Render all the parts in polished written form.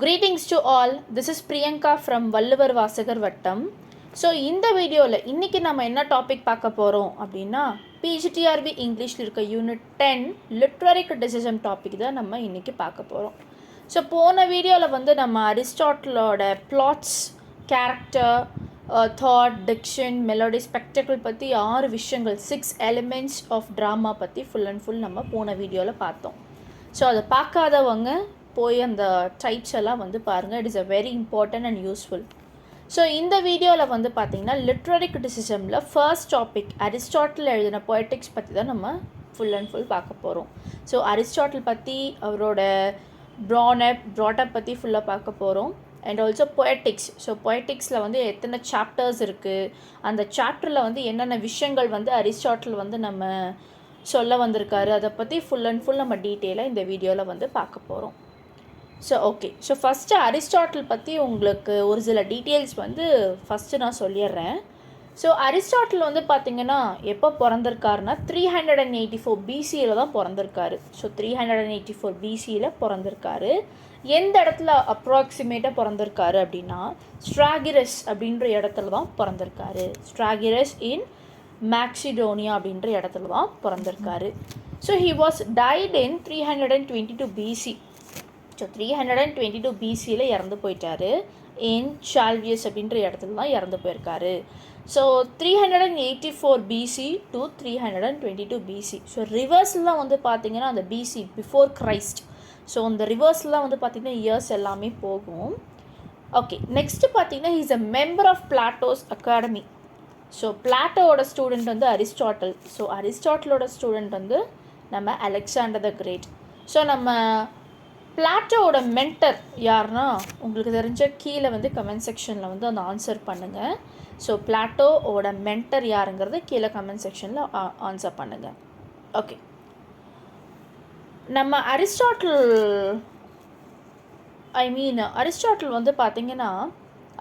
Greetings to all. This is Priyanka from Valluvar Vasagar Vattam. So இந்த வீடியோவில் இன்றைக்கி நம்ம என்ன டாபிக் பார்க்க போகிறோம் அப்படின்னா பிஜிடிஆர்பி இங்கிலீஷில் இருக்க யூனிட் 10 லிட்ரரி கிரிட்டிசிசம் டாபிக் தான் நம்ம இன்றைக்கி பார்க்க போகிறோம். ஸோ போன வீடியோவில் வந்து நம்ம அரிஸ்டாட்டிலோட plots, character, thought, diction, melody, spectacle பற்றி 6 விஷயங்கள் 6 எலிமெண்ட்ஸ் ஆஃப் ட்ராமா பற்றி ஃபுல் அண்ட் ஃபுல் நம்ம போன வீடியோவில் பார்த்தோம். ஸோ அதை பார்க்காதவங்க போய் அந்த டைப்ஸ் எல்லாம் வந்து பாருங்கள். It is a very important and useful. So இந்த வீடியோவில் வந்து பார்த்திங்கன்னா லிட்ரரி கிரிட்டிசிசமில் ஃபர்ஸ்ட் டாபிக் அரிஸ்டாட்டில் எழுதின பொயட்டிக்ஸ் பற்றி தான் நம்ம ஃபுல் அண்ட் ஃபுல் பார்க்க போகிறோம். ஸோ அரிஸ்டாட்டில் பற்றி, அவரோட ப்ராட்டப் பற்றி ஃபுல்லாக பார்க்க போகிறோம். And also poetics. ஸோ பொயட்டிக்ஸில் வந்து எத்தனை சாப்டர்ஸ் இருக்குது, அந்த சாப்டரில் வந்து என்னென்ன விஷயங்கள் வந்து அரிஸ்டாட்டில் வந்து நம்ம சொல்ல வந்திருக்காரு, அதை பற்றி ஃபுல் அண்ட் ஃபுல் நம்ம டீட்டெயிலாக இந்த வீடியோவில் வந்து பார்க்க போகிறோம். So okay, so first Aristotle பற்றி உங்களுக்கு ஒரு சில டீட்டெயில்ஸ் வந்து ஃபஸ்ட்டு நான் சொல்லிடுறேன். ஸோ அரிஸ்டாட்டில் வந்து பார்த்திங்கன்னா எப்போ பிறந்திருக்காருன்னா 384 BCயில் தான் பிறந்திருக்காரு. ஸோ 384 BCயில் பிறந்திருக்காரு. எந்த இடத்துல அப்ராக்சிமேட்டாக பிறந்திருக்காரு அப்படின்னா ஸ்ட்ராகிரஸ் அப்படின்ற இடத்துல தான் பிறந்திருக்காரு. ஸ்ட்ராகிரஸ் இன் மேக்சிடோனியா அப்படின்ற இடத்துல தான் பிறந்திருக்காரு. So he was died in 322 BC. So 322 BCயில் இறந்து போயிட்டார். இன் சால்வியஸ் அப்படின்ற இடத்துல தான் இறந்து போயிருக்காரு. So 384 BC to 322 BC. So ரிவர்ஸ்லாம் வந்து பார்த்திங்கன்னா அந்த BC பிஃபோர் கிரைஸ்ட். ஸோ அந்த ரிவர்ஸ்லாம் வந்து பார்த்திங்கன்னா இயர்ஸ் எல்லாமே போகும். ஓகே, நெக்ஸ்ட்டு பார்த்திங்கன்னா is a member of Plato's academy. So பிளாட்டோவோட ஸ்டூடெண்ட் வந்து அரிஸ்டாட்டில். ஸோ அரிஸ்டாட்டிலோட ஸ்டூடெண்ட் வந்து நம்ம அலெக்சாண்டர் த கிரேட். ஸோ நம்ம பிளாட்டோவோட மென்டர் யாருன்னா உங்களுக்கு தெரிஞ்ச கீழே வந்து கமெண்ட் செக்ஷனில் வந்து அந்த ஆன்சர் பண்ணுங்கள். ஸோ பிளாட்டோவோட மென்டர் யாருங்கிறது கீழே கமெண்ட் செக்ஷனில் ஆன்சர் பண்ணுங்கள். ஓகே, நம்ம அரிஸ்டாட்டில் வந்து பார்த்திங்கன்னா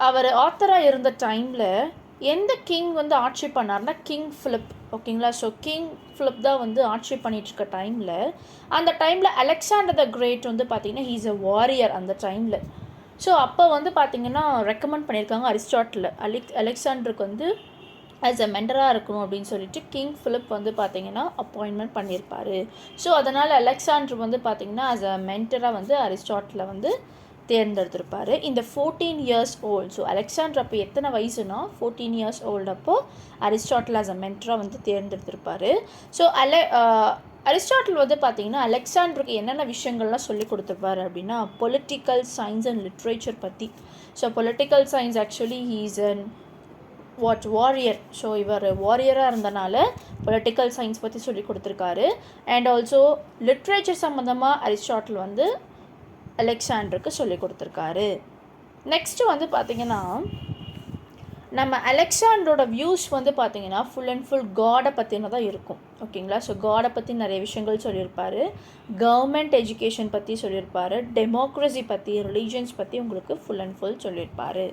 அவர் ஆத்தராக இருந்த டைமில் எந்த கிங் வந்து ஆட்சி பண்ணார்னா கிங் ஃபிலிப். ஓகேங்களா? ஸோ கிங் ஃபிலிப் தான் வந்து ஆட்சி பண்ணிகிட்ருக்க டைமில், அந்த டைமில் அலெக்சாண்டர் த கிரேட் வந்து பார்த்திங்கன்னா ஹீஸ் அ வாரியர் அந்த டைமில். ஸோ அப்போ வந்து பார்த்திங்கன்னா ரெக்கமெண்ட் பண்ணியிருக்காங்க அரிஸ்டாட்டில் அலெக்சாண்டருக்கு வந்து ஆஸ் அ மெண்டராக இருக்கணும் அப்படின்னு சொல்லிட்டு கிங் ஃபிலிப் வந்து பார்த்திங்கன்னா அப்பாயின்மெண்ட் பண்ணியிருப்பார். ஸோ அதனால் அலெக்சாண்டர் வந்து பார்த்திங்கன்னா ஆஸ் அ மென்டராக வந்து அரிஸ்டாட்டில் வந்து தேர்ந்தெடுத்திருப்பார். இந்த 14 years old. ஸோ அலெக்சாண்டர் அப்போ எத்தனை வயசுனா 14 years old அப்போ அரிஸ்டாட்டில் ஆஸ் அ மென்டராக வந்து தேர்ந்தெடுத்திருப்பார். ஸோ அரிஸ்டாட்டில் வந்து பார்த்திங்கன்னா அலெக்சாண்டருக்கு என்னென்ன விஷயங்கள்லாம் சொல்லி கொடுத்துருப்பாரு அப்படின்னா பொலிட்டிக்கல் சயின்ஸ் அண்ட் லிட்ரேச்சர் பற்றி. So political science actually he's an warrior. So இவர் வாரியராக இருந்தனால பொலிட்டிக்கல் சயின்ஸ் பற்றி சொல்லி கொடுத்துருக்காரு. அண்ட் ஆல்சோ லிட்ரேச்சர் சம்மந்தமாக அரிஸ்டாட்டில் வந்து அலெக்சாண்டருக்கு சொல்லி கொடுத்துருக்காரு. நெக்ஸ்ட்டு வந்து பார்த்திங்கன்னா நம்ம அலெக்சாண்டரோட வியூஸ் வந்து பார்த்திங்கன்னா ஃபுல் அண்ட் ஃபுல் காடை பற்றின தான் இருக்கும். ஓகேங்களா? ஸோ காடை பற்றி நிறைய விஷயங்கள் சொல்லியிருப்பார். கவர்மெண்ட் எஜுகேஷன் பற்றி சொல்லியிருப்பார். டெமோக்ரஸி பற்றி, ரிலீஜன்ஸ் பற்றி உங்களுக்கு ஃபுல் அண்ட் ஃபுல் சொல்லியிருப்பார்.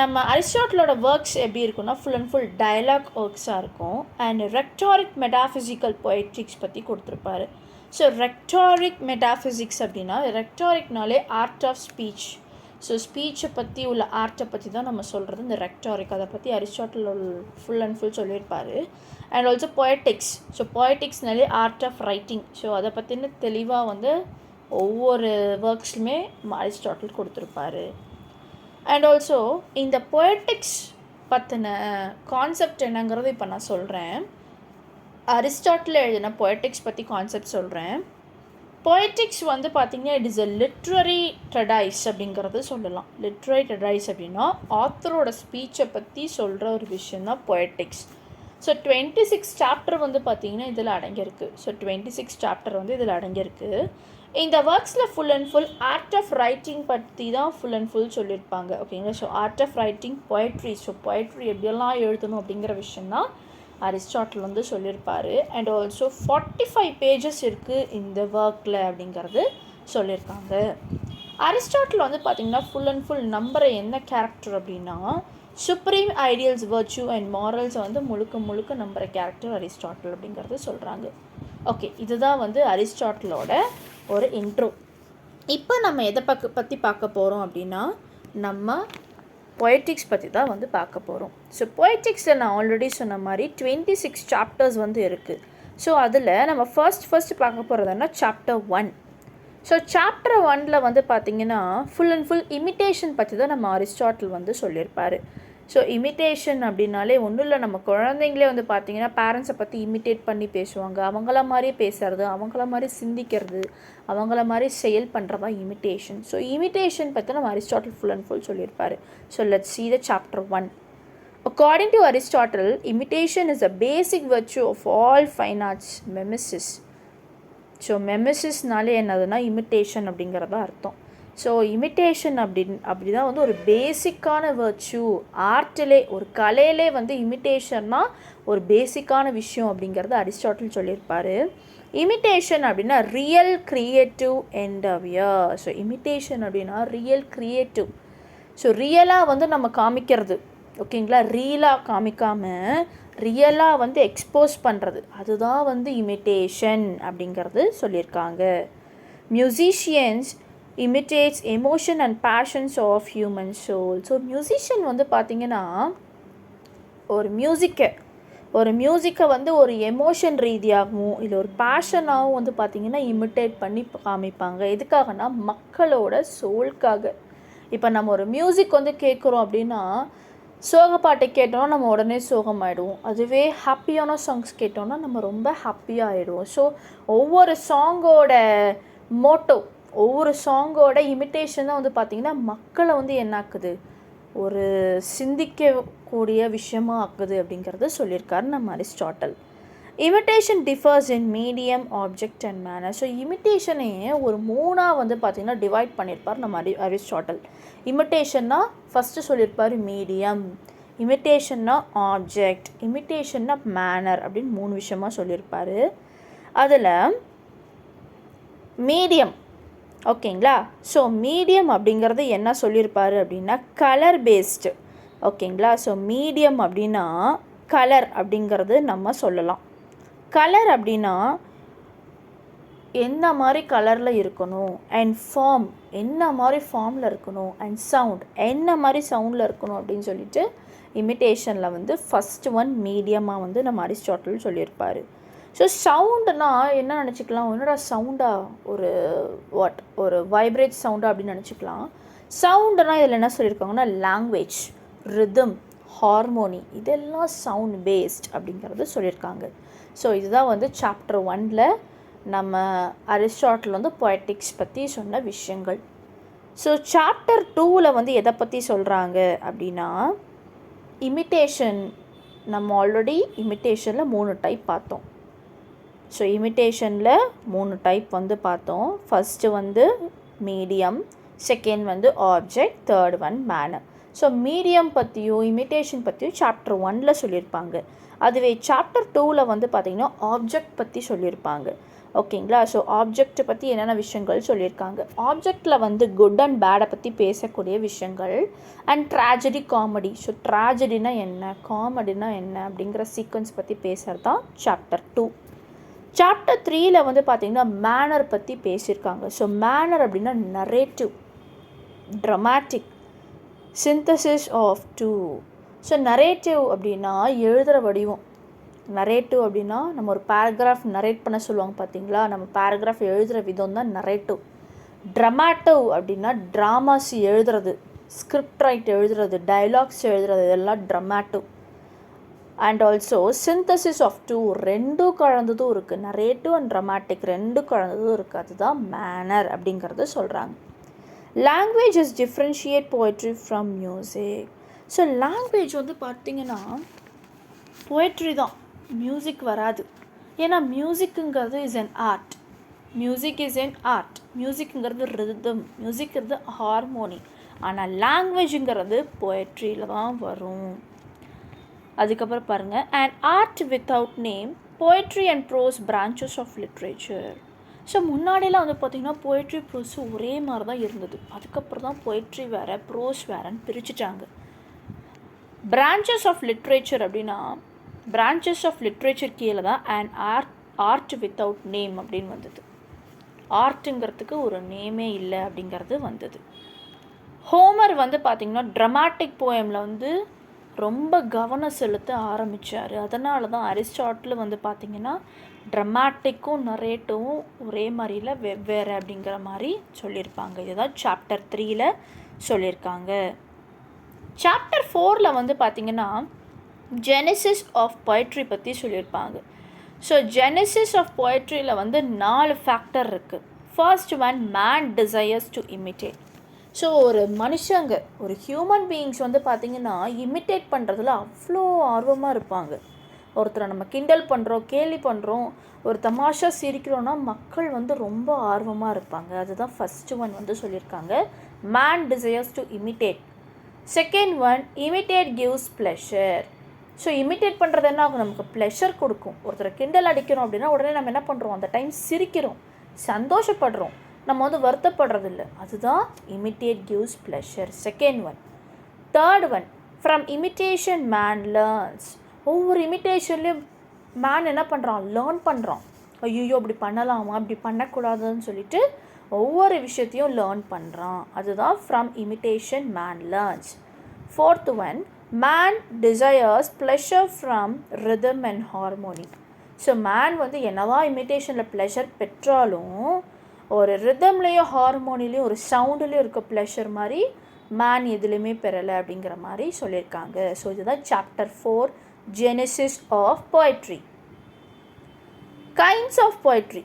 நம்ம அரிஸ்டாட்டிலோட ஒர்க்ஸ் எப்படி இருக்குன்னா ஃபுல் அண்ட் ஃபுல் டயலாக் ஒர்க்ஸாக இருக்கும். அண்ட் ரெக்டாரிக் மெட்டாஃபிசிக்கல் பொயட்ரிக்ஸ் பற்றி கொடுத்துருப்பாரு. ஸோ ரெக்டாரிக் மெட்டாஃபிசிக்ஸ் அப்படின்னா ரெக்டாரிக்னாலே ஆர்ட் ஆஃப் ஸ்பீச். ஸோ ஸ்பீச்சை பற்றி உள்ள ஆர்ட்டை பற்றி தான் நம்ம சொல்கிறது இந்த ரெக்டாரிக். அதை பற்றி அரிஸ்டாட்டில் ஃபுல் அண்ட் ஃபுல் சொல்லியிருப்பார். And also poetics. ஸோ பொயட்டிக்ஸ்னாலே ஆர்ட் ஆஃப் ரைட்டிங். ஸோ அதை பற்றின தெளிவாக வந்து ஒவ்வொரு ஒர்க்ஸ்லுமே அரிஸ்டாட்டில் கொடுத்துருப்பாரு. அண்ட் ஆல்சோ இந்த பொயட்டிக்ஸ் பற்றின கான்செப்ட் என்னங்கிறது இப்போ நான் சொல்கிறேன். அரிஸ்டாட்டில் எழுதின பொயட்டிக்ஸ் பற்றி கான்செப்ட் சொல்கிறேன். பொயட்டிக்ஸ் வந்து பார்த்திங்கன்னா இட் இஸ் அ லிட்ரரி ட்ரெடைஸ் அப்படிங்கிறது சொல்லலாம். லிட்ரரி ட்ரெடைஸ் அப்படின்னா ஆத்தரோட ஸ்பீச்சை பற்றி சொல்கிற ஒரு விஷயந்தான் பொயட்டிக்ஸ். ஸோ 26 சாப்டர் வந்து பார்த்திங்கன்னா இதில் அடங்கியிருக்கு. ஸோ 26 சாப்டர் வந்து இதில் அடங்கியிருக்கு. இந்த ஒர்க்ஸில் full and full art of writing பற்றி தான் ஃபுல் அண்ட் ஃபுல் சொல்லியிருப்பாங்க. ஓகேங்களா? So art of writing, poetry. So poetry எப்படியெல்லாம் எழுதணும் அப்படிங்கிற விஷயந்தான் அரிஸ்டாட்டில் வந்து சொல்லியிருப்பார். அண்ட் ஆல்சோ 45 பேஜஸ் இருக்குது இந்த ஒர்க்கில் அப்படிங்கிறது சொல்லியிருக்காங்க. அரிஸ்டாட்டில் வந்து பார்த்திங்கன்னா ஃபுல் அண்ட் ஃபுல் நம்பரை என்ன கேரக்டர் அப்படின்னா சுப்ரீம் ஐடியல்ஸ், வர்ச்சு அண்ட் மாரல்ஸை வந்து முழுக்க நம்புகிற கேரக்டர் அரிஸ்டாட்டில் அப்படிங்கிறது சொல்கிறாங்க. ஓகே, இதுதான் வந்து அரிஸ்டாட்டிலோட ஒரு இன்ட்ரோ. இப்போ நம்ம எதை பற்றி பார்க்க போகிறோம் அப்படின்னா, நம்ம பொயட்டிக்ஸ் பற்றி தான் வந்து பார்க்க போகிறோம். ஸோ பொயட்டிக்ஸில் நான் ஆல்ரெடி சொன்ன மாதிரி 26 சாப்டர்ஸ் வந்து இருக்குது. ஸோ அதில் நம்ம ஃபர்ஸ்ட் பார்க்க போகிறதுனா சாப்டர் 1. ஸோ சாப்டர் 1ல் வந்து பார்த்திங்கன்னா ஃபுல் அண்ட் ஃபுல் இமிட்டேஷன் பற்றி தான் நம்ம அரிஸ்டாட்டில் வந்து சொல்லியிருப்பார். ஸோ இமிட்டேஷன் அப்படின்னாலே ஒன்றும் இல்லை, நம்ம குழந்தைங்களே வந்து பார்த்திங்கன்னா பேரண்ட்ஸை பற்றி இமிட்டேட் பண்ணி பேசுவாங்க. அவங்கள மாதிரியே பேசுறது, அவங்கள மாதிரி சிந்திக்கிறது, அவங்கள மாதிரி செயல் பண்ணுறதா இமிட்டேஷன். ஸோ இமிட்டேஷன் பற்றி நம்ம அரிஸ்டாட்டில் ஃபுல் அண்ட் ஃபுல் சொல்லியிருப்பார். So let's see the chapter 1. According to Aristotle, imitation is a basic virtue of all fine arts, mimesis. So மெமிசிஸ்னாலே என்னதுன்னா இமிட்டேஷன் அப்படிங்கிறதா அர்த்தம். ஸோ இமிட்டேஷன் அப்படி தான் வந்து ஒரு பேசிக்கான வர்ச்சு ஆர்ட்டிலே, ஒரு கலையிலே வந்து இமிட்டேஷன்னா ஒரு பேசிக்கான விஷயம் அப்படிங்கிறது அரிஸ்டாட்டில் சொல்லியிருப்பார். இமிட்டேஷன் அப்படின்னா ரியல் க்ரியேட்டிவ் என்டவியர். ஸோ இமிட்டேஷன் அப்படின்னா ரியல் க்ரியேட்டிவ். ஸோ ரியலாக வந்து நம்ம காமிக்கிறது, ஓகேங்களா, ரியலாக காமிக்காமல் ரியலாக வந்து எக்ஸ்போஸ் பண்ணுறது, அதுதான் வந்து இமிட்டேஷன் அப்படிங்கிறது சொல்லியிருக்காங்க. Musicians imitates emotion and passions of human soul. So musician வந்து பார்த்திங்கன்னா ஒரு மியூசிக்கை வந்து ஒரு எமோஷன் ரீதியாகவும் இல்லை ஒரு பேஷனாகவும் வந்து பார்த்திங்கன்னா இமிட்டேட் பண்ணி காமிப்பாங்க. எதுக்காகனா மக்களோட சோல்காக. இப்போ நம்ம ஒரு மியூசிக் வந்து கேட்குறோம் அப்படின்னா, சோகப்பாட்டை கேட்டோம்னா நம்ம உடனே சோகமாயிடுவோம். அதுவே ஹாப்பியான சாங்ஸ் கேட்டோம்னா நம்ம ரொம்ப ஹாப்பியாக ஆகிடுவோம். ஸோ ஒவ்வொரு சாங்கோட மோட்டோ, ஒவ்வொரு சாங்கோட இமிட்டேஷன் தான் வந்து பார்த்திங்கன்னா மக்களை வந்து என்னாக்குது, ஒரு சிந்திக்கக்கூடிய விஷயமாக ஆக்குது அப்படிங்கிறது சொல்லியிருக்காரு நம்ம Aristotle. Imitation differs in medium, object and manner. So இமிட்டேஷனே ஒரு 3ஆக வந்து பார்த்திங்கன்னா டிவைட் பண்ணியிருப்பார் நம்ம அரிஸ்டாட்டல். இமிட்டேஷன்னா ஃபஸ்ட்டு சொல்லியிருப்பார் மீடியம், இமிட்டேஷன்னா ஆப்ஜெக்ட், இமிட்டேஷன்னா மேனர் அப்படின்னு 3 விஷயமாக சொல்லியிருப்பார். அதில் மீடியம், ஓகேங்களா. ஸோ மீடியம் அப்படிங்கிறது என்ன சொல்லியிருப்பார் அப்படின்னா கலர் பேஸ்டு, ஓகேங்களா. ஸோ மீடியம் அப்படின்னா கலர் அப்படிங்கிறது நம்ம சொல்லலாம். கலர் அப்படின்னா என்ன மாதிரி கலரில் இருக்கணும், அண்ட் ஃபார்ம் என்ன மாதிரி ஃபார்மில் இருக்கணும், அண்ட் சவுண்ட் என்ன மாதிரி சவுண்டில் இருக்கணும் அப்படின்னு சொல்லிட்டு இமிட்டேஷனில் வந்து ஃபஸ்ட்டு ஒன் மீடியமாக வந்து நம்ம அரிஸ்டாட்டில் சொல்லியிருப்பார். ஸோ சவுண்டுனா என்ன நினச்சிக்கலாம், என்னடா சவுண்டா, ஒரு வைப்ரேட் சவுண்டா அப்படின்னு நினச்சிக்கலாம். சவுண்டுனா இதில் என்ன சொல்லியிருக்காங்கன்னா லாங்குவேஜ், ரிதம், ஹார்மோனி, இதெல்லாம் சவுண்ட் பேஸ்ட் அப்படிங்கிறது சொல்லியிருக்காங்க. ஸோ இதுதான் வந்து சாப்டர் 1ல் நம்ம அரிஸ்டாட்டில் வந்து பொயட்டிக்ஸ் பற்றி சொன்ன விஷயங்கள். ஸோ சாப்டர் 2ல் வந்து எதை பற்றி சொல்கிறாங்க அப்படின்னா இமிட்டேஷன். நம்ம ஆல்ரெடி இமிட்டேஷனில் 3 டைப் பார்த்தோம். ஸோ இமிட்டேஷனில் 3 டைப் வந்து பார்த்தோம். ஃபஸ்ட்டு வந்து மீடியம், செகண்ட் வந்து object, third one manner. So medium பற்றியும் இமிட்டேஷன் பற்றியும் சாப்டர் 1ல் சொல்லியிருப்பாங்க. அதுவே சாப்டர் 2ல் வந்து பார்த்திங்கன்னா ஆப்ஜெக்ட் பற்றி சொல்லியிருப்பாங்க, ஓகேங்களா. ஸோ ஆப்ஜெக்டை பற்றி என்னென்ன விஷயங்கள் சொல்லியிருக்காங்க, ஆப்ஜெக்டில் வந்து குட் அண்ட் பேடை பற்றி பேசக்கூடிய விஷயங்கள், அண்ட் ட்ராஜடி, காமெடி. ஸோ ட்ராஜடினா என்ன, காமெடினா என்ன அப்படிங்கிற சீக்வன்ஸ் பற்றி பேசுகிறது தான் சாப்டர் 2. சாப்டர் 3ல் வந்து பார்த்திங்கன்னா மேனர் பற்றி பேசியிருக்காங்க. ஸோ மேனர் அப்படின்னா narrative, dramatic, synthesis of two. So narrative அப்படின்னா எழுதுகிற வடிவம். நரேட்டிவ் அப்படின்னா நம்ம ஒரு பேராகிராஃப் நரேட் பண்ண சொல்லுவாங்க பார்த்தீங்களா, நம்ம பேராகிராஃப் எழுதுகிற விதம் தான் நரேட்டிவ். ட்ரமாட்டிவ் அப்படின்னா ட்ராமாஸ் எழுதுறது, ஸ்கிரிப்ட் ரைட் எழுதுறது, டைலாக்ஸ் எழுதுறது, இதெல்லாம் dramatic. And also synthesis of two, 2 கலந்ததும் இருக்குது, நரேட்டிவ் அண்ட் ட்ரமாட்டிக் 2 கலந்ததும் இருக்குது, அதுதான் மேனர் அப்படிங்கிறது சொல்கிறாங்க. Language is differentiate poetry from music. So language வந்து பார்த்திங்கன்னா போய்ட்ரி தான், மியூசிக் வராது. ஏன்னா மியூசிக்குங்கிறது is an art, music is an art. மியூசிக்குங்கிறது ரிதம், மியூசிக்ங்கிறது ஹார்மோனி. ஆனால் லாங்குவேஜுங்கிறது போய்ட்ரியில் தான் வரும். அதுக்கப்புறம் பாருங்கள், and art without name, poetry and prose branches of literature. So முன்னாடியெல்லாம் வந்து பார்த்திங்கன்னா போய்ட்ரி ப்ரோஸ் ஒரே மாதிரி தான் இருந்தது. அதுக்கப்புறம் தான் போய்ட்ரி வேறு, ப்ரோஸ் வேறுன்னு பிரிச்சுட்டாங்க. பிரான்ச்சஸ் ஆஃப் லிட்ரேச்சர் அப்படின்னா பிரான்ச்சஸ் ஆஃப் லிட்ரேச்சர் கீழே தான் அண்ட் ஆர்ட் வித்தவுட் நேம் அப்படின்னு வந்தது. ஆர்ட்டுங்கிறதுக்கு ஒரு நேமே இல்லை அப்படிங்கிறது வந்தது. ஹோமர் வந்து பார்த்திங்கன்னா ட்ரமாட்டிக் போயமில் வந்து ரொம்ப கவனம் செலுத்த ஆரம்பித்தார். அதனால தான் அரிஸ்டாட்டில் வந்து பார்த்திங்கன்னா ட்ரமாட்டிக்கும் நரேட்டிவும் ஒரே மாதிரியில் வெவ்வேறு அப்படிங்கிற மாதிரி சொல்லியிருப்பாங்க. இதுதான் சாப்டர் 3ல் சொல்லியிருக்காங்க. சாப்டர் 4ல் வந்து பார்த்திங்கன்னா ஜெனசிஸ் ஆஃப் பொயட்ரி பற்றி சொல்லியிருப்பாங்க. ஸோ ஜெனசிஸ் ஆஃப் பொயட்ரியில் வந்து 4 ஃபேக்டர் இருக்குது. First one, man desires to imitate. So ஒரு மனுஷங்க, ஒரு ஹியூமன் பீயிங்ஸ் வந்து பார்த்திங்கன்னா இமிட்டேட் பண்ணுறதுல அவ்வளோ ஆர்வமாக இருப்பாங்க. ஒருத்தரை நம்ம கிண்டல் பண்ணுறோம், கேலி பண்ணுறோம், ஒரு தமாஷா சிரிக்கிறோன்னா மக்கள் வந்து ரொம்ப ஆர்வமாக இருப்பாங்க. அதுதான் ஃபஸ்ட்டு ஒன் வந்து சொல்லியிருக்காங்க, man desires to imitate. Second one, imitate gives pleasure. So imitate பண்ணுறது என்ன ஆகும், நமக்கு ப்ளஷர் கொடுக்கும். ஒருத்தரை கிண்டல் அடிக்கிறோம் அப்படின்னா உடனே நம்ம என்ன பண்ணுறோம், அந்த டைம் சிரிக்கிறோம், சந்தோஷப்படுறோம், நம்ம வந்து வருத்தப்படுறதில்ல. அதுதான் imitate gives pleasure, second one. Third one, from imitation man learns. ஒவ்வொரு இமிட்டேஷன்லேயும் மேன் என்ன பண்ணுறான், லேர்ன் பண்ணுறான். ஐயோ அப்படி பண்ணலாமா, அப்படி பண்ணக்கூடாதுன்னு சொல்லிட்டு ஒவ்வொரு விஷயத்தையும் லேர்ன் பண்ணுறான். அதுதான் from imitation man learns. Fourth one, man desires pleasure from rhythm and harmony. So man வந்து என்னதான் இமிட்டேஷனில் ப்ளஷர் பெற்றாலும் ஒரு ரிதம்லேயும் ஹார்மோனிலையும் ஒரு சவுண்டுலேயும் இருக்க ப்ளஷர் மாதிரி மேன் எதுலேயுமே பெறலை அப்படிங்கிற மாதிரி சொல்லியிருக்காங்க. ஸோ இதுதான் chapter 4, genesis of poetry. Kinds of poetry.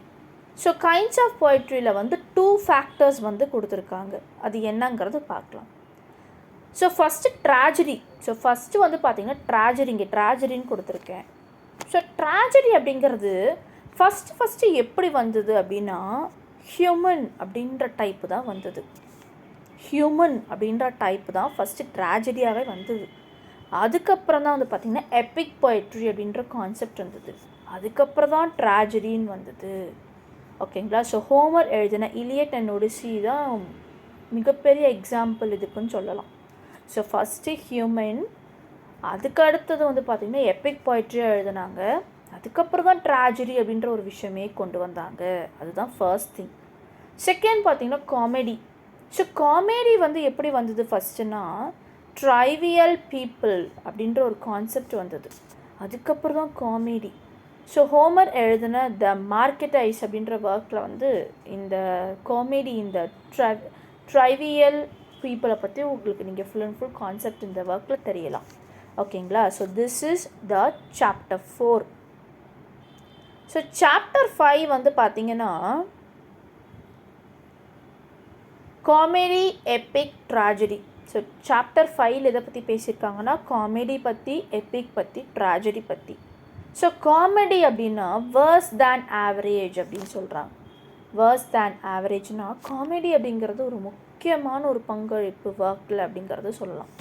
So kinds of பொயட்ரியில் வந்து 2 ஃபேக்டர்ஸ் வந்து கொடுத்துருக்காங்க. அது என்னங்கிறது பார்க்கலாம். So first tragedy. So first வந்து பார்த்திங்கன்னா ட்ராஜடி, இங்கே ட்ராஜடின்னு கொடுத்துருக்கேன். ஸோ ட்ராஜடி அப்படிங்கிறது ஃபஸ்ட்டு எப்படி வந்தது அப்படின்னா ஹியூமன் அப்படின்ற டைப்பு தான் வந்தது. ஹியூமன் அப்படின்ற டைப்பு தான் ஃபஸ்ட்டு ட்ராஜடியாகவே வந்தது. அதுக்கப்புறம் தான் வந்து பார்த்திங்கன்னா எபிக் பொயட்ரி அப்படின்ற கான்செப்ட் வந்தது. அதுக்கப்புறம் தான் ட்ராஜடின்னு வந்தது. ஓகேங்களா. ஸோ ஹோமர் எழுதின இலியட் அண்ட் ஒடிசி தான் மிகப்பெரிய எக்ஸாம்பிள் இதுக்குன்னு சொல்லலாம். ஸோ ஃபஸ்ட்டு ஹியூமன், அதுக்கு அடுத்தது வந்து பார்த்திங்கன்னா எபிக் பொயட்ரியாக எழுதினாங்க. அதுக்கப்புறம் தான் ட்ராஜடி அப்படின்ற ஒரு விஷயமே கொண்டு வந்தாங்க. அதுதான் ஃபர்ஸ்ட் திங். செகண்ட் பார்த்திங்கன்னா காமெடி. ஸோ காமெடி வந்து எப்படி வந்தது ஃபஸ்ட்டுன்னா ட்ரைவியல் பீப்புள் அப்படின்ற ஒரு கான்செப்ட் வந்தது. அதுக்கப்புறம் தான் காமெடி. ஸோ ஹோமர் எழுதின த மார்க்கெட்டைஸ் அப்படின்ற ஒர்க்கில் வந்து இந்த காமெடி, இந்த ட்ரைவியல் பீப்புளை பற்றி உங்களுக்கு நீங்கள் ஃபுல் அண்ட் ஃபுல் கான்செப்ட் இந்த ஒர்க்கில் தெரியலாம். ஓகேங்களா. So this is the chapter 4. So chapter 5 வந்து பார்த்திங்கன்னா comedy, Epic, tragedy. So chapter 5 இதை பற்றி பேசியிருக்காங்கன்னா காமெடி பற்றி, எபிக் பற்றி, ட்ராஜடி பற்றி. ஸோ காமெடி அப்படின்னா வேர்ஸ் தேன் ஆவரேஜ் அப்படின்னு சொல்கிறாங்க. வேர்ஸ் தேன் ஆவரேஜ்னால் காமெடி அப்படிங்கிறது ஒரு முக்கியமான ஒரு பங்களிப்பு ஒர்க்கில் அப்படிங்கிறது சொல்லலாம்.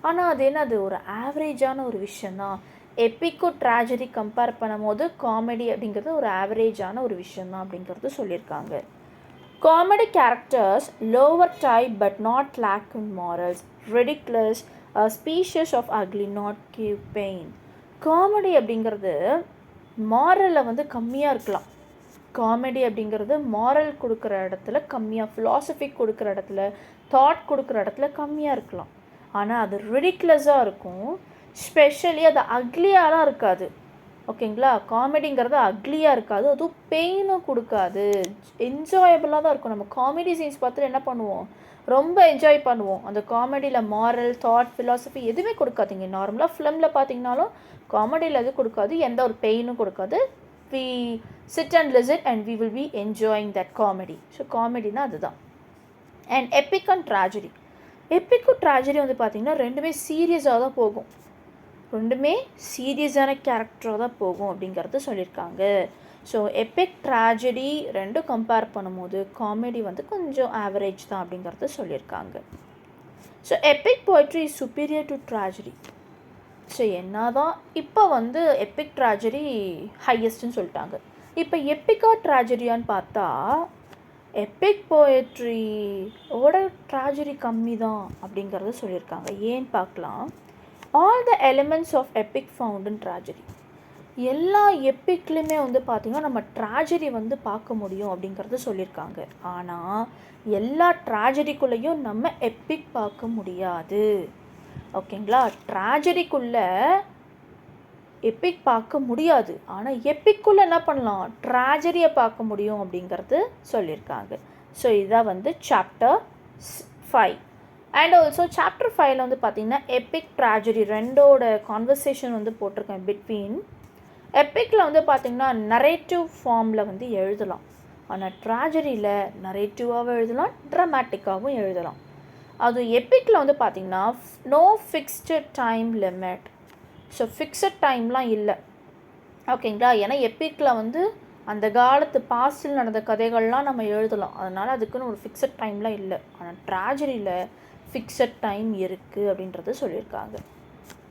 ஆனால் அது என்ன, அது ஒரு ஆவரேஜான ஒரு விஷயந்தான். எப்பிக்கும் ட்ராஜடி கம்பேர் பண்ணும் போது காமெடி அப்படிங்கிறது ஒரு ஆவரேஜான ஒரு விஷயந்தான் அப்படிங்கிறது சொல்லியிருக்காங்க. Comedy characters lower type but not lack in morals, ridiculous, a species of ugly not give pain. Comedy அப்படிங்கிறது மாரலில் வந்து கம்மியாக இருக்கலாம். காமெடி அப்படிங்கிறது மாரல் கொடுக்குற இடத்துல கம்மியாக, ஃபிலாசபிக் கொடுக்குற இடத்துல, தாட் கொடுக்குற இடத்துல கம்மியாக இருக்கலாம். ஆனால் அது ரிடிகுலஸாக இருக்கும். ஸ்பெஷலி அது அக்லியாலாம் இருக்காது. ஓகேங்களா. காமெடிங்கிறது அக்லியாக இருக்காது, அதுவும் பெயினும் கொடுக்காது, என்ஜாயபிளாக தான் இருக்கும். நம்ம காமெடி சீன்ஸ் பார்த்துட்டு என்ன பண்ணுவோம், ரொம்ப என்ஜாய் பண்ணுவோம். அந்த காமெடியில் மாரல், தாட், ஃபிலாசபி எதுவுமே கொடுக்காதீங்க. நார்மலாக ஃபிலிமில் பார்த்தீங்கனாலும் காமெடியில் எதுவும் கொடுக்காது, எந்த ஒரு பெயினும் கொடுக்காது. we sit and listen and we will be enjoying that comedy. So காமெடினா அதுதான். And epic and tragedy. எப்பிக்கும் ட்ராஜடி வந்து பார்த்திங்கன்னா ரெண்டுமே சீரியஸாக தான் போகும், ரெண்டுமே சீரியஸான கேரக்டராக தான் போகும் அப்படிங்கிறது சொல்லியிருக்காங்க. ஸோ எபிக், ட்ராஜடி ரெண்டும் கம்பேர் பண்ணும்போது காமெடி வந்து கொஞ்சம் ஆவரேஜ் தான் அப்படிங்கிறது சொல்லியிருக்காங்க. So Epic poetry is superior to tragedy. So என்ன தான் இப்போ வந்து எபிக், ட்ராஜடி ஹையஸ்ட்டுன்னு சொல்லிட்டாங்க. இப்போ எப்பிக்கா ட்ராஜடியான்னு பார்த்தா எபிக் போயட்ரியோட ட்ராஜடி கம்மி தான் அப்படிங்கிறது சொல்லியிருக்காங்க. ஏன்னு பார்க்கலாம். All the elements of epic found in tragedy. எல்லா எப்பிக்லையுமே வந்து பார்த்திங்கன்னா நம்ம ட்ராஜடி வந்து பார்க்க முடியும் அப்படிங்கிறத சொல்லியிருக்காங்க. ஆனால் எல்லா ட்ராஜடிக்குள்ளேயும் நம்ம எப்பிக் பார்க்க முடியாது. ஓகேங்களா? ட்ராஜடிக்குள்ளே எப்பிக் பார்க்க முடியாது, ஆனால் எப்பிக்குள்ளே என்ன பண்ணலாம், ட்ராஜடியை பார்க்க முடியும் அப்படிங்கிறது சொல்லியிருக்காங்க. ஸோ இதுதான் வந்து சாப்டர் 5. அண்ட் ஆல்சோ சாப்டர் 5ல் வந்து பார்த்திங்கன்னா எப்பிக் ட்ராஜடி ரெண்டோட கான்வர்சேஷன் வந்து போட்டிருக்கேன் பிட்வீன். எப்பிக்கில் வந்து பார்த்திங்கன்னா நரேட்டிவ் ஃபார்மில் வந்து எழுதலாம், ஆனால் ட்ராஜடியில் நரேட்டிவாகவும் எழுதலாம், ட்ராமேட்டிக்காகவும் எழுதலாம். அது எப்பிக்கில் வந்து பார்த்திங்கன்னா no fixed time limit. So fixed டைம்லாம் இல்லை. ஓகேங்களா? ஏன்னா எப்பிக்கில் வந்து அந்த காலத்து பாஸ்டில் நடந்த கதைகள்லாம் நம்ம எழுதலாம், அதனால் அதுக்குன்னு ஒரு ஃபிக்ஸட் டைம்லாம் இல்லை. ஆனால் ட்ராஜடியில் ஃபிக்ஸட் டைம் இருக்குது அப்படின்றத சொல்லியிருக்காங்க.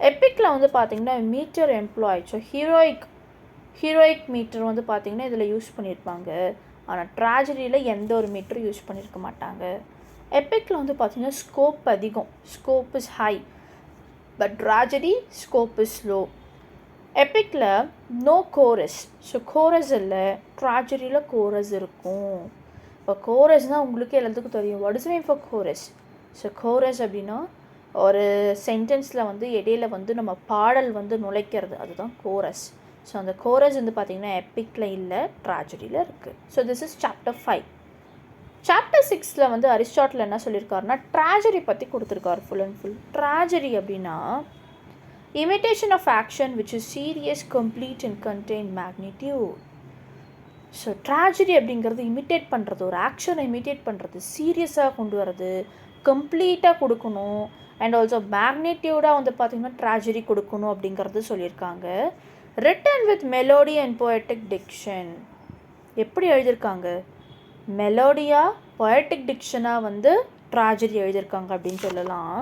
எப்பிக்கில் வந்து பார்த்திங்கன்னா metre employ, so heroic metre வந்து பார்த்திங்கன்னா இதில் யூஸ் பண்ணியிருப்பாங்க. ஆனால் ட்ராஜடியில் எந்த ஒரு மீட்டரும் யூஸ் பண்ணியிருக்க மாட்டாங்க. எப்பிக்கில் வந்து பார்த்திங்கன்னா ஸ்கோப் அதிகம், scope is high, but tragedy scope is low. எப்பிக்கில் நோ கோரஸ், ஸோ கோரஸ் இல்லை, ட்ராஜடியில் கோரஸ் இருக்கும். இப்போ கோரஸ்னால் உங்களுக்கு எல்லாத்துக்கும் தெரியும், what is mean for chorus. So chorus அப்படின்னா ஒரு சென்டென்ஸில் வந்து இடையில வந்து நம்ம பாடல் வந்து நுழைக்கிறது, அதுதான் கோரஸ். ஸோ அந்த கோரஸ் வந்து பார்த்திங்கன்னா எப்பிக்கில் இல்லை, ட்ராஜடியில் இருக்குது. So this is chapter 5. Chapter 6ல் வந்து அரிஸ்டாட்டில் என்ன சொல்லியிருக்காருன்னா ட்ராஜடி பற்றி கொடுத்துருக்காரு ஃபுல் அண்ட் ஃபுல். ட்ராஜடி அப்படின்னா imitation of action which is serious, complete and contain magnitude. So tragedy அப்படிங்கிறது இமிட்டேட் பண்ணுறது, ஒரு ஆக்ஷனை இமிட்டேட் பண்ணுறது, சீரியஸாக கொண்டு வர்றது, கம்ப்ளீட்டாக கொடுக்கணும், அண்ட் ஆல்சோ மேக்னிட்யூடாக வந்து பார்த்திங்கன்னா ட்ராஜடி கொடுக்கணும் அப்படிங்கிறது சொல்லியிருக்காங்க. Written with melody and poetic diction. எப்படி எழுதியிருக்காங்க, மெலோடியாக poetic dictionாக வந்து ட்ராஜடி எழுதியிருக்காங்க அப்படின்னு சொல்லலாம்.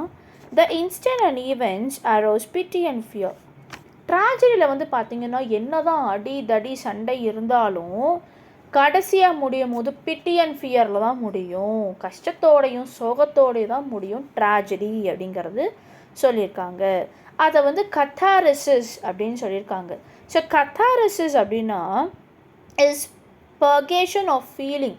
The instant and events arouse pity and fear. ட்ராஜடியில் வந்து பார்த்திங்கன்னா என்ன தான் அடி தடி சண்டை இருந்தாலும் கடைசியாக முடியும் போது பிட்டி அண்ட் ஃபியரில் தான் முடியும், கஷ்டத்தோடையும் சோகத்தோடையும் தான் முடியும் ட்ராஜடி அப்படிங்கிறது சொல்லியிருக்காங்க. அதை வந்து கத்தாரிசிஸ் அப்படின்னு சொல்லியிருக்காங்க. ஸோ கத்தாரிசிஸ் அப்படின்னா is purgation of feeling.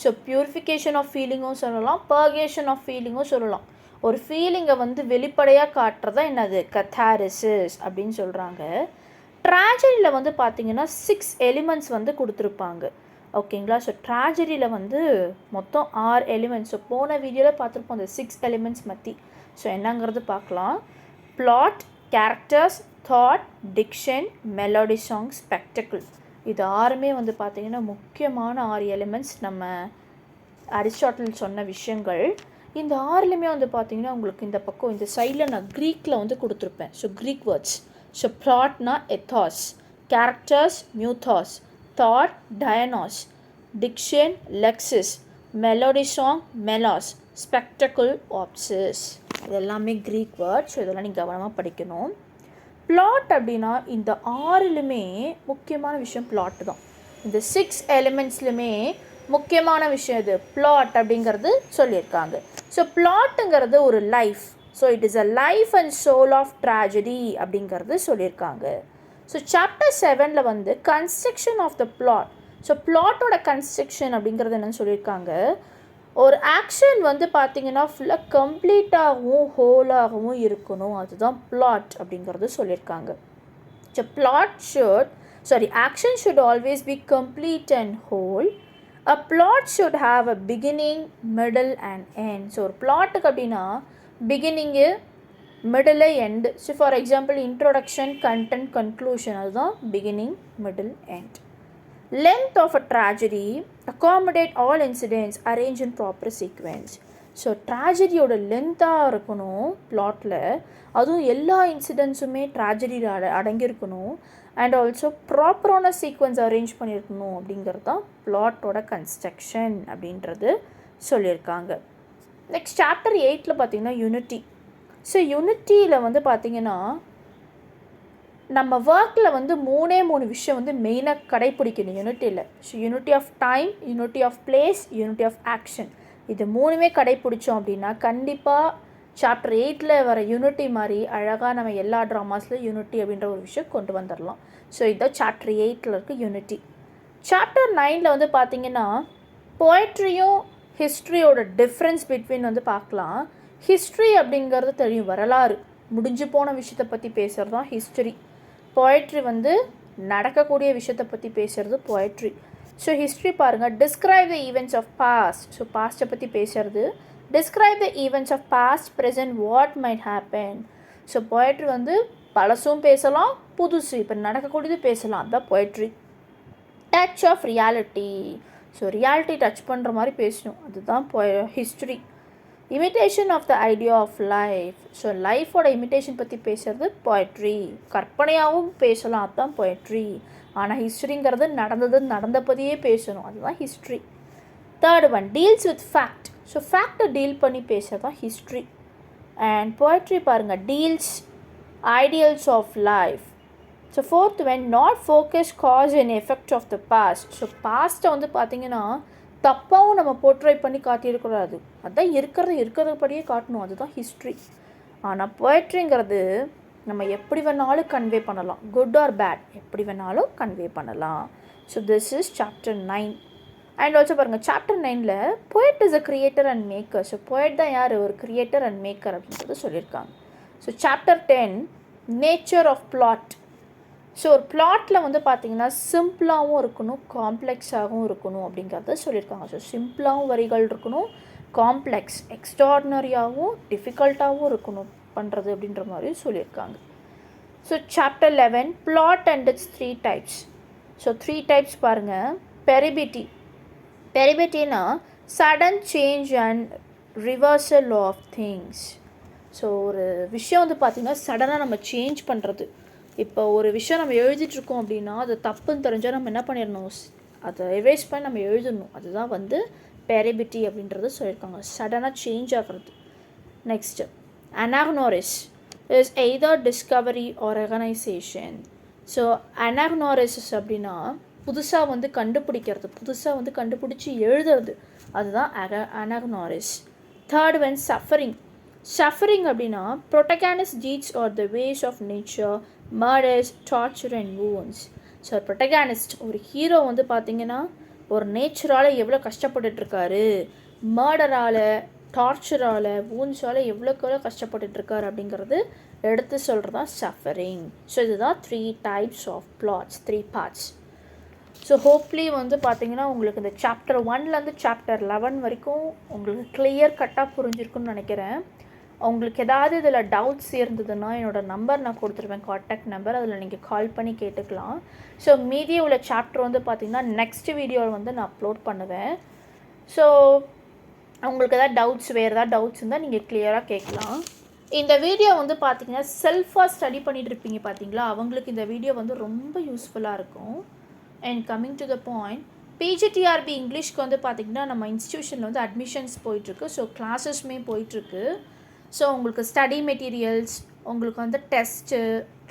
So purification of ஃபீலிங்கும் சொல்லலாம், பர்கேஷன் ஆஃப் ஃபீலிங்கும் சொல்லலாம். ஒரு ஃபீலிங்கை வந்து வெளிப்படையாக காட்டுறதா என்னது, கத்தாரிசிஸ் அப்படின்னு சொல்கிறாங்க. ட்ராஜடியில் வந்து பார்த்திங்கன்னா 6 எலிமெண்ட்ஸ் வந்து கொடுத்துருப்பாங்க. ஓகேங்களா? ஸோ ட்ராஜடியில் வந்து மொத்தம் 6 எலிமெண்ட்ஸ். ஸோ போன வீடியோவில் பார்த்துருப்போம் அந்த 6 எலிமெண்ட்ஸ் பற்றி. ஸோ என்னங்கிறது பார்க்கலாம். Plot, characters, thought, diction, melody, song, spectacle. இது 6மே வந்து பார்த்திங்கன்னா முக்கியமான 6 எலிமெண்ட்ஸ் நம்ம அரிஸ்டாட்டில் சொன்ன விஷயங்கள். இந்த 6லையுமே வந்து பார்த்திங்கன்னா உங்களுக்கு இந்த பக்கம் இந்த சைடில் நான் க்ரீக்கில் வந்து கொடுத்துருப்பேன். So Greek words. ஸோ ப்ளாட்னா ethos, characters mythos, thought dianoia, diction lexis, melody song melos, spectacle opsis. இது எல்லாமே க்ரீக் வேர்ட்ஸ். ஸோ இதெல்லாம் நீங்கள் கவனமாக படிக்கணும். பிளாட் அப்படின்னா இந்த 6லுமே முக்கியமான விஷயம் பிளாட் தான். இந்த 6 எலிமெண்ட்ஸ்லையுமே முக்கியமான விஷயம் இது பிளாட் அப்படிங்கிறது சொல்லியிருக்காங்க. ஸோ பிளாட்டுங்கிறது ஒரு life. So it is a life and soul of tragedy அப்படிங்கிறது சொல்லியிருக்காங்க. ஸோ சாப்டர் 7ல் வந்து construction of the plot. So பிளாட்டோட கன்ஸ்ட்ரக்ஷன் அப்படிங்கிறது என்னென்னு சொல்லியிருக்காங்க, ஒரு ஆக்ஷன் வந்து பார்த்திங்கன்னா ஃபுல்லாக கம்ப்ளீட்டாகவும் ஹோலாகவும் இருக்கணும், அதுதான் பிளாட் அப்படிங்கிறது சொல்லியிருக்காங்க. So action should always be complete and whole. A plot should have a beginning, middle and end. So ஒரு பிளாட்டுக்கு அப்படின்னா beginning, middle, end. So for example introduction, content, conclusion, அதுதான் beginning, middle, end. Length of a tragedy accommodate all incidents arrange in proper sequence. So ட்ராஜடியோட லென்த்தாக இருக்கணும் பிளாட்டில், அதுவும் எல்லா இன்சிடென்ட்ஸுமே ட்ராஜடியில் அடங்கியிருக்கணும், அண்ட் ஆல்சோ ப்ராப்பரான சீக்வன்ஸ் அரேஞ்ச் பண்ணியிருக்கணும் அப்படிங்கிறது தான் பிளாட்டோட கன்ஸ்ட்ரக்ஷன் அப்படின்றது சொல்லியிருக்காங்க. நெக்ஸ்ட் சாப்டர் 8ல் பார்த்திங்கன்னா யூனிட்டி. ஸோ யூனிட்டியில் வந்து பார்த்திங்கன்னா நம்ம ஒர்க்கில் வந்து 3 விஷயம் வந்து மெயினாக கடைப்பிடிக்கணும் யூனிட்டியில். So unity of time, unity of place, unity of action. இது 3மே கடைப்பிடிச்சோம் அப்படின்னா கண்டிப்பாக சாப்டர் 8ல் வர யூனிட்டி மாதிரி அழகாக நம்ம எல்லா ட்ராமாஸ்லையும் யூனிட்டி அப்படின்ற ஒரு விஷயம் கொண்டு வந்துடலாம். ஸோ இதுதான் சாப்டர் 8ல் இருக்க யூனிட்டி. சாப்டர் 9ல் வந்து பார்த்திங்கன்னா போய்ட்ரியும் ஹிஸ்ட்ரியோட டிஃப்ரென்ஸ் பிட்வீன் வந்து பார்க்கலாம். ஹிஸ்ட்ரி அப்படிங்கிறது தெரியும், வரலாறு, முடிஞ்சு போன விஷயத்தை பற்றி பேசுகிறது தான் ஹிஸ்ட்ரி. போய்ட்ரி வந்து நடக்கக்கூடிய விஷயத்தை பற்றி பேசுகிறது போய்ட்ரி. ஸோ ஹிஸ்ட்ரி பாருங்கள், describe the events of past. So பாஸ்ட்டை பற்றி பேசுகிறது. Describe the events of past present what might happen. So poetry வந்து பழசும் பேசலாம், புதுசு இப்போ நடக்கக்கூடியது பேசலாம், அதுதான் poetry. Touch of reality. So reality touch பண்ணுற மாதிரி பேசணும், அதுதான் history. Imitation of the idea of life. So லைஃபோட இமிட்டேஷன் பற்றி பேசுகிறது போய்ட்ரி. கற்பனையாகவும் பேசலாம், அதுதான் போய்ட்ரி. ஆனால் ஹிஸ்ட்ரிங்கிறது நடந்தபதியே பேசணும், அதுதான் history. Third one, deals with fact. So ஃபேக்டை டீல் பண்ணி பேசுகிறது தான் ஹிஸ்ட்ரி. அண்ட் போய்ட்ரி பாருங்கள், deals ideals of life. So fourth one, not focus cause and effect of the past. So பாஸ்ட்டை வந்து பார்த்திங்கன்னா தப்பாகவும் நம்ம போர்ட்ரை பண்ணி காட்டியிருக்கூடாது, அதுதான் இருக்கிறதுபடியே காட்டணும், அதுதான் ஹிஸ்ட்ரி. ஆனால் போய்ட்ரிங்கிறது நம்ம எப்படி வேணாலும் கன்வே பண்ணலாம், குட் ஆர் பேட் எப்படி வேணாலும் கன்வே பண்ணலாம். So this is chapter 9. And also பாருங்கள், சாப்டர் 9ல் poet is a creator and maker. So poet தான் யார், ஒரு கிரியேட்டர் அண்ட் மேக்கர் அப்படின்றது சொல்லியிருக்காங்க. So chapter 10, nature of plot. So ஒரு பிளாட்டில் வந்து பார்த்திங்கன்னா சிம்பிளாகவும் இருக்கணும், காம்ப்ளெக்ஸாகவும் இருக்கணும் அப்படிங்கிறத சொல்லியிருக்காங்க. ஸோ சிம்பிளாகவும் வரிகள் இருக்கணும், காம்ப்ளெக்ஸ் எக்ஸ்ட்ராடினரியாகவும் டிஃபிகல்ட்டாகவும் இருக்கணும் பண்ணுறது அப்படின்ற மாதிரி சொல்லியிருக்காங்க. So chapter 11, plot and it's 3 types. So 3 types பாருங்கள். பெரிபிட்டினா sudden change and reversal of things. So ஒரு விஷயம் வந்து பார்த்திங்கன்னா சடனாக நம்ம சேஞ்ச் பண்ணுறது. இப்போ ஒரு விஷயம் நம்ம எழுதிட்டுருக்கோம் அப்படின்னா அது தப்புன்னு தெரிஞ்சால் நம்ம என்ன பண்ணிடணும், அதை எரேஸ் பண்ணி நம்ம எழுதணும், அதுதான் வந்து பெரிபிட்டி அப்படின்றது சொல்லியிருக்காங்க, சடனாக சேஞ்ச் ஆகிறது. Next anagnorisis is either discovery or recognition. So anagnorisis அப்படின்னா புதுசாக வந்து கண்டுபிடிக்கிறது, புதுசாக வந்து கண்டுபிடிச்சி எழுதுறது, அதுதான் anagnorisis. Third one suffering. Suffering அப்படின்னா protagonist deeds or the ways of nature, murders, torture and wounds. So protagonist ஒரு ஹீரோ வந்து பார்த்திங்கன்னா ஒரு நேச்சரால் எவ்வளோ கஷ்டப்பட்டுட்ருக்காரு, மர்டரால், டார்ச்சரால், வூன்ஸால் எவ்வளோக்கு கஷ்டப்பட்டுட்ருக்காரு அப்படிங்கிறது எடுத்து சொல்கிறது தான் சஃபரிங். ஸோ இதுதான் 3 types of plots, 3 parts. So hopefully வந்து பார்த்திங்கன்னா உங்களுக்கு இந்த சாப்டர் 1லேருந்து சாப்டர் 11 வரைக்கும் உங்களுக்கு கிளியர் கட்டாக புரிஞ்சிருக்குன்னு நினைக்கிறேன். உங்களுக்கு ஏதாவது இதில் டவுட்ஸ் இருந்ததுன்னா என்னோடய நம்பர் நான் கொடுத்துருவேன், கான்டாக்ட் நம்பர், அதில் நீங்கள் கால் பண்ணி கேட்டுக்கலாம். ஸோ மீதி உள்ள சாப்டர் வந்து பார்த்திங்கன்னா நெக்ஸ்ட் வீடியோவில் வந்து நான் அப்லோட் பண்ணுவேன். ஸோ உங்களுக்கு ஏதாவது டவுட்ஸ், வேறு ஏதாவது டவுட்ஸ் இருந்தால் நீங்கள் கிளியராக கேட்கலாம். இந்த வீடியோ வந்து பார்த்திங்கன்னா செல்ஃபாக ஸ்டடி பண்ணிகிட்டு இருப்பீங்க பார்த்தீங்களா, அவங்களுக்கு இந்த வீடியோ வந்து ரொம்ப யூஸ்ஃபுல்லாக இருக்கும். And coming to the point, PGTRB இங்கிலீஷ்க்கு வந்து பார்த்திங்கன்னா நம்ம இன்ஸ்டியூஷனில் வந்து அட்மிஷன்ஸ் போயிட்டுருக்கு. ஸோ கிளாஸஸுமே போயிட்டுருக்கு. ஸோ உங்களுக்கு ஸ்டடி மெட்டீரியல்ஸ், உங்களுக்கு வந்து டெஸ்ட்டு,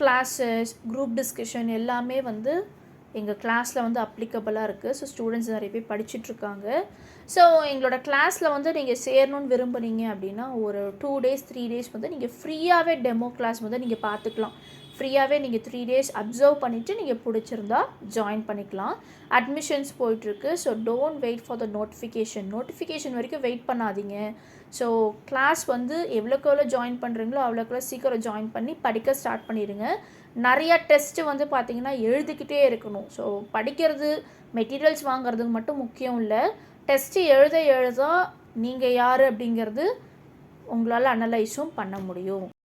கிளாஸஸ், குரூப் டிஸ்கஷன் எல்லாமே வந்து எங்கள் கிளாஸில் வந்து அப்ளிகபிளாக இருக்குது. ஸோ ஸ்டூடெண்ட்ஸ் நிறைய பேர் படிச்சுட்ருக்காங்க. ஸோ எங்களோட கிளாஸில் வந்து நீங்கள் சேரணும்னு விரும்புனீங்க அப்படின்னா ஒரு 2 days 3 days வந்து நீங்கள் ஃப்ரீயாகவே டெமோ கிளாஸ் வந்து நீங்கள் பார்த்துக்கலாம். ஃப்ரீயாகவே நீங்கள் 3 days அப்சர்வ் பண்ணிவிட்டு நீங்கள் பிடிச்சிருந்தா ஜாயின் பண்ணிக்கலாம். அட்மிஷன்ஸ் போயிட்டுருக்கு. So don't wait for the notification வரைக்கும் வெயிட் பண்ணாதீங்க. ஸோ கிளாஸ் வந்து எவ்வளோக்கு எவ்வளோ ஜாயின் பண்ணுறீங்களோ அவ்வளோக்கு சீக்கிரம் ஜாயின் பண்ணி படிக்க ஸ்டார்ட் பண்ணிடுங்க. நிறையா டெஸ்ட்டு வந்து பார்த்திங்கன்னா எழுதிக்கிட்டே இருக்கணும். ஸோ படிக்கிறது, மெட்டீரியல்ஸ் வாங்குறதுக்கு மட்டும் முக்கியம் இல்லை, டெஸ்ட்டு எழுத நீங்கள் யார் அப்படிங்கிறது உங்களால் அனலைஸும் பண்ண முடியும்.